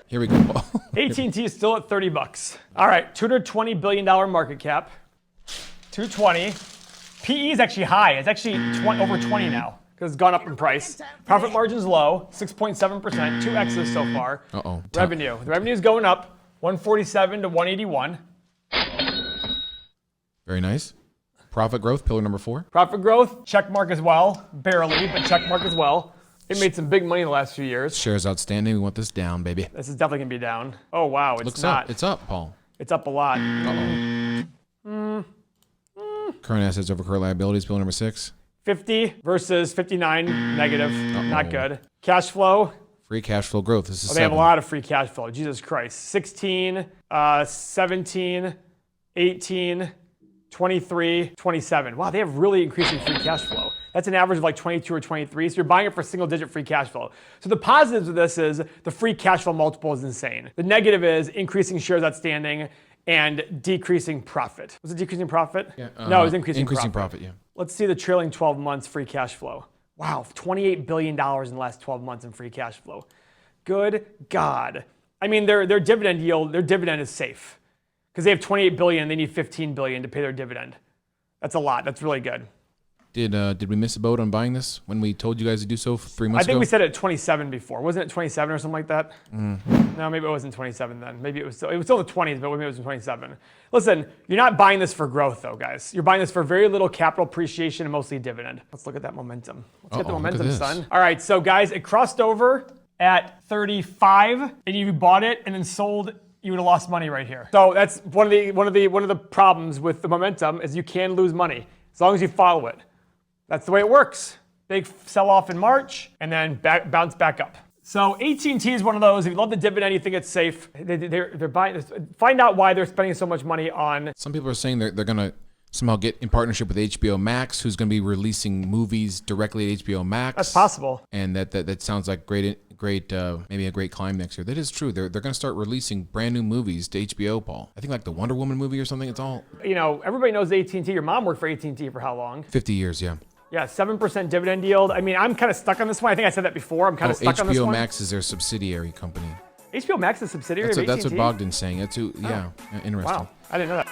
Here we go, Paul. AT&T is still at 30 bucks. All right, $220 billion market cap. 220. PE is actually high. It's actually over 20 now because it's gone up in price. Profit margin's low, 6.7%, 2X's so far. Uh-oh. Revenue. The revenue is going up, 147 to 181. Very nice. Profit growth, pillar number 4. Profit growth, check mark as well. Barely, but check mark as well. It made some big money in the last few years. Shares outstanding. We want this down, baby. This is definitely going to be down. Oh, wow. It's Looks not. up. It's up, Paul. It's up a lot. Uh-oh. Current assets over current liabilities, pillar number 6. 50 versus 59 negative. Not good. Cash flow. Free cash flow growth. This is They have 7. a lot of free cash flow. Jesus Christ. 16, 17, 18, 23, 27. Wow, they have really increasing free cash flow. That's an average of like 22 or 23. So you're buying it for single digit free cash flow. So the positives of this is the free cash flow multiple is insane. The negative is increasing shares outstanding and decreasing profit. Was it decreasing profit? Yeah, no, it was increasing profit, yeah. Let's see the trailing 12 months free cash flow. Wow, $28 billion in the last 12 months in free cash flow. Good God. I mean, their dividend yield, their dividend is safe because they have $28 billion, they need $15 billion to pay their dividend. That's a lot, that's really good. Did we miss a boat on buying this when we told you guys to do so 3 months ago? I think we said it at 27 before. Wasn't it 27 or something like that? No, maybe it wasn't 27 then. Maybe it was still in the 20s, but maybe it was in 27. Listen, you're not buying this for growth though, guys. You're buying this for very little capital appreciation and mostly dividend. Let's look at that momentum. Let's get the momentum, son. All right, so guys, it crossed over at 35 and you bought it and then sold, you would have lost money right here. So that's one of the problems with the momentum is you can lose money as long as you follow it. That's the way it works. Big sell off in March and then bounce back up. So AT&T is one of those. If you love the dividend, you think it's safe. They're buying. Find out why they're spending so much money on. Some people are saying they're going to somehow get in partnership with HBO Max, who's going to be releasing movies directly at HBO Max. That's possible. And that sounds like maybe a great climb next year. That is true. They're going to start releasing brand new movies to HBO, Paul. I think like the Wonder Woman movie or something. It's all. You know, everybody knows AT&T. Your mom worked for AT&T for how long? 50 years, yeah. Yeah, 7% dividend yield. I mean, I'm kind of stuck on this one. I think I said that before. I'm kind of stuck on this one. HBO Max is their subsidiary company. HBO Max is a subsidiary of AT&T? That's what Bogdan's saying. That's interesting. Wow, I didn't know that.